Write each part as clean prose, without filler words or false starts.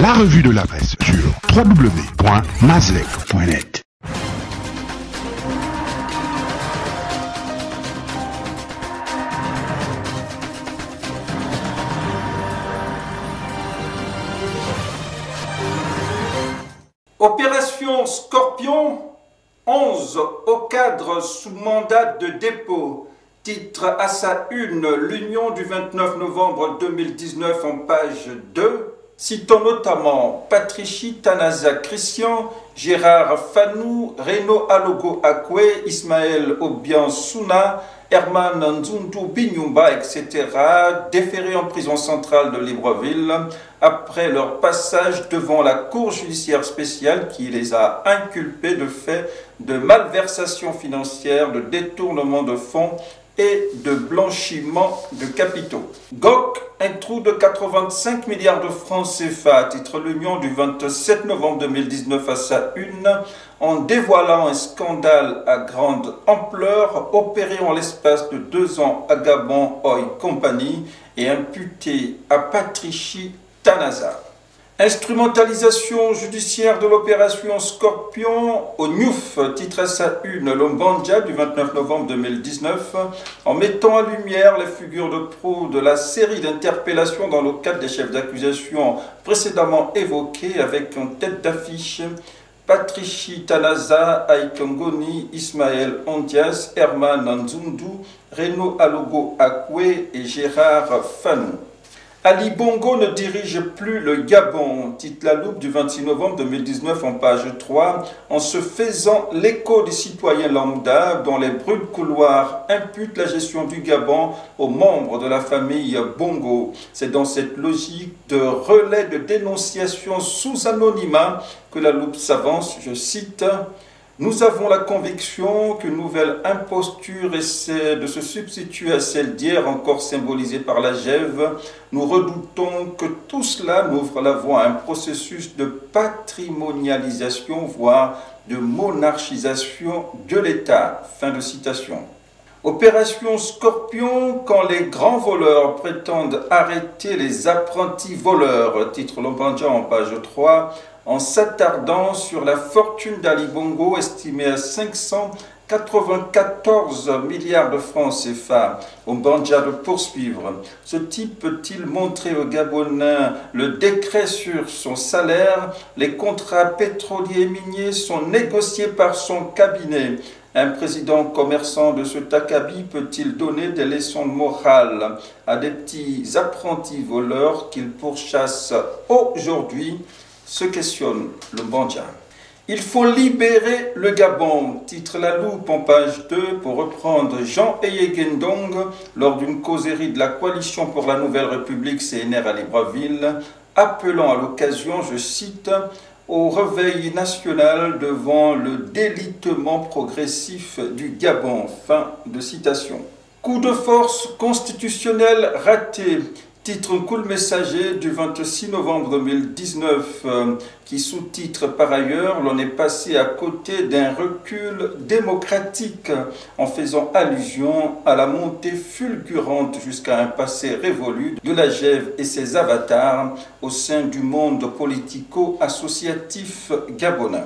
La revue de la presse sur www.mazlec.net. Opération Scorpion, 11 au cadre sous mandat de dépôt. Titre à sa une, l'Union du 29 novembre 2019 en page 2. Citons notamment Patrici Tanaza Christian, Gérard Fanou, Reno Alogo Akwe, Ismaël Obian Souna, Herman Nzundu Binyumba, etc., déférés en prison centrale de Libreville après leur passage devant la Cour judiciaire spéciale qui les a inculpés de faits de malversation financière, de détournement de fonds et de blanchiment de capitaux. GOC, un trou de 85 milliards de francs CFA, titre l'Union du 27 novembre 2019 à sa une, en dévoilant un scandale à grande ampleur opéré en l'espace de 2 ans à Gabon Oil Company et imputé à Patrici Tanaza. Instrumentalisation judiciaire de l'opération Scorpion au Niouf, titre à sa une, l'Ombandja du 29 novembre 2019, en mettant en lumière les figures de proue de la série d'interpellations dans le cadre des chefs d'accusation précédemment évoqués, avec en tête d'affiche Patrici Tanaza, Aikongoni, Ismaël Ondias, Herman Nzundu, Reno Alogo Akwe et Gérard Fanou. Ali Bongo ne dirige plus le Gabon, titre La Loupe du 26 novembre 2019 en page 3, en se faisant l'écho des citoyens lambda dont les bruits de couloir imputent la gestion du Gabon aux membres de la famille Bongo. C'est dans cette logique de relais de dénonciation sous anonymat que La Loupe s'avance, je cite: nous avons la conviction qu'une nouvelle imposture essaie de se substituer à celle d'hier, encore symbolisée par la Gève. Nous redoutons que tout cela n'ouvre la voie à un processus de patrimonialisation, voire de monarchisation de l'État. Fin de citation. Opération Scorpion, quand les grands voleurs prétendent arrêter les apprentis voleurs, titre l'Ombandja en page 3, en s'attardant sur la fortune d'Ali Bongo estimée à 594 milliards de francs CFA. Ombandja de poursuivre. Ce type peut-il montrer aux Gabonais le décret sur son salaire? Les contrats pétroliers et miniers sont négociés par son cabinet. Un président commerçant de ce Takabi peut-il donner des leçons de morale à des petits apprentis voleurs qu'il pourchasse aujourd'hui? Se questionne l'Ombandja. Il faut libérer le Gabon, titre La Loupe en page 2, pour reprendre Jean Eyegendong lors d'une causerie de la Coalition pour la Nouvelle République CNR à Libreville, appelant à l'occasion, je cite, au réveil national devant le délitement progressif du Gabon. Fin de citation. Coup de force constitutionnel raté. Titre Cool Messager du 26 novembre 2019 qui sous-titre par ailleurs: l'on est passé à côté d'un recul démocratique en faisant allusion à la montée fulgurante jusqu'à un passé révolu de la Gève et ses avatars au sein du monde politico-associatif gabonais.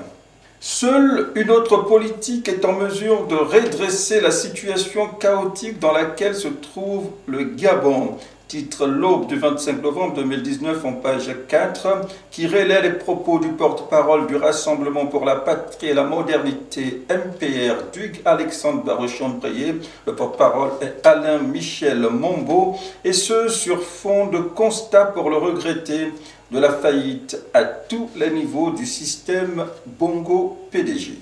Seule une autre politique est en mesure de redresser la situation chaotique dans laquelle se trouve le Gabon. Titre L'Aube du 25 novembre 2019 en page 4, qui relaie les propos du porte-parole du Rassemblement pour la Patrie et la Modernité MPR Duc Alexandre Barre-Chambrier. Le porte-parole est Alain Michel Mombo, et ce sur fond de constat pour le regretter de la faillite à tous les niveaux du système Bongo PDG.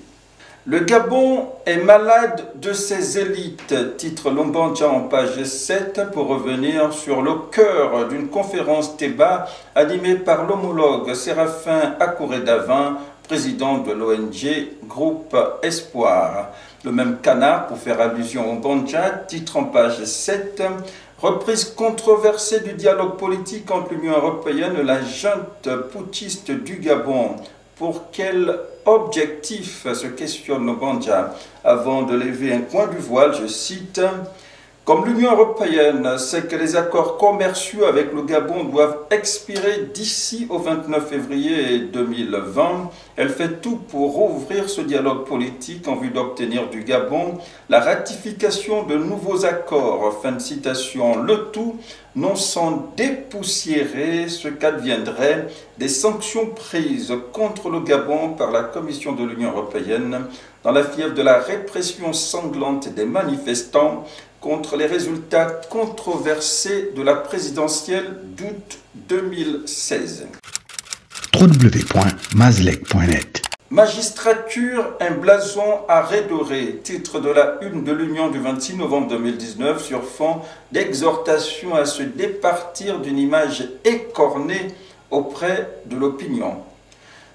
Le Gabon est malade de ses élites, titre l'Ombandja en page 7, pour revenir sur le cœur d'une conférence débat animée par l'homologue Séraphin Akouré-Davin, président de l'ONG Groupe Espoir. Le même canard, pour faire allusion au Ombandja, titre en page 7, reprise controversée du dialogue politique entre l'Union européenne et la junte putschiste du Gabon. Pour quel objectif, se questionne l'Ombandja, avant de lever un coin du voile, je cite: Comme l'Union européenne sait que les accords commerciaux avec le Gabon doivent expirer d'ici au 29 février 2020, elle fait tout pour rouvrir ce dialogue politique en vue d'obtenir du Gabon la ratification de nouveaux accords. Fin de citation. Le tout non sans dépoussiérer ce qu'adviendrait des sanctions prises contre le Gabon par la Commission de l'Union européenne dans la fièvre de la répression sanglante des manifestants contre les résultats controversés de la présidentielle d'août 2016. www.mazlec.net. Magistrature, un blason à redorer, titre de la une de l'Union du 26 novembre 2019 sur fond d'exhortation à se départir d'une image écornée auprès de l'opinion.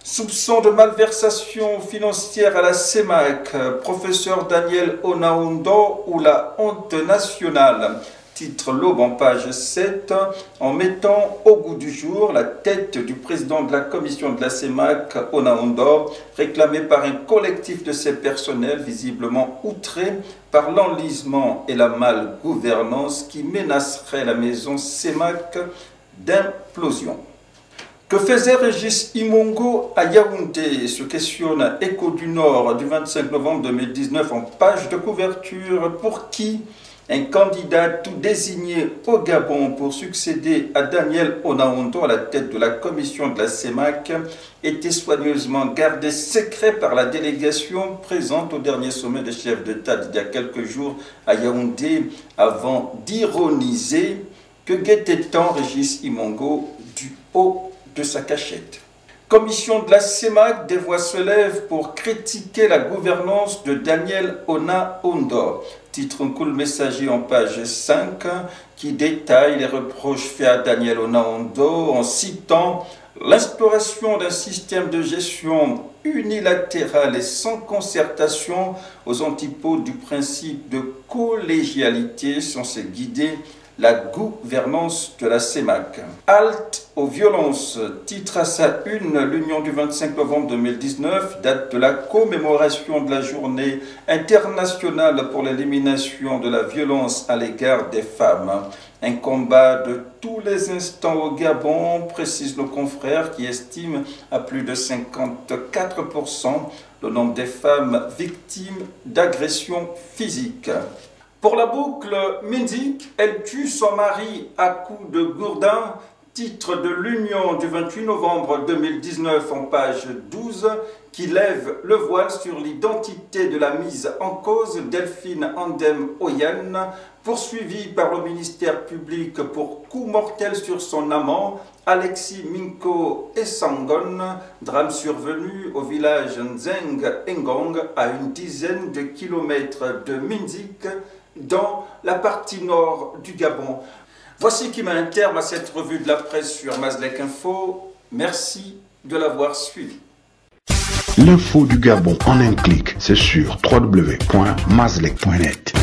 Soupçon de malversation financière à la CEMAC, professeur Daniel Onaondo ou la honte nationale. Titre l'Aube en page 7, en mettant au goût du jour la tête du président de la commission de la CEMAC, Onaondo, réclamé par un collectif de ses personnels visiblement outrés par l'enlisement et la malgouvernance qui menacerait la maison CEMAC d'implosion. Que faisait Régis Imongo à Yaoundé, se questionne Écho du Nord du 25 novembre 2019 en page de couverture. Pour qui un candidat tout désigné au Gabon pour succéder à Daniel Onaondo à la tête de la commission de la CEMAC était soigneusement gardé secret par la délégation présente au dernier sommet des chefs d'État d'il y a quelques jours à Yaoundé, avant d'ironiser que guettait tant Régis Imongo du haut de sa cachette. Commission de la CEMAC, des voix se lèvent pour critiquer la gouvernance de Daniel Onaondo. Titre un cool messager en page 5 qui détaille les reproches faits à Daniel Onaondo en citant l'instauration d'un système de gestion unilatéral et sans concertation aux antipodes du principe de collégialité censé guider la gouvernance de la CEMAC. Halte aux violences, titre à sa une l'Union du 25 novembre 2019, date de la commémoration de la journée internationale pour l'élimination de la violence à l'égard des femmes. Un combat de tous les instants au Gabon, précise nos confrères qui estiment à plus de 54% le nombre des femmes victimes d'agressions physiques. Pour la boucle, Minzik, elle tue son mari à coups de gourdin, titre de l'Union du 28 novembre 2019 en page 12, qui lève le voile sur l'identité de la mise en cause Delphine Andem Oyen, poursuivie par le ministère public pour coup mortel sur son amant, Alexis Minko Essangon, drame survenu au village Nzeng Ngong à une dizaine de kilomètres de Minzik, dans la partie nord du Gabon. Voici qui met un terme à cette revue de la presse sur Mazlec Info. Merci de l'avoir suivi. L'info du Gabon en un clic, c'est sur www.mazlec.net.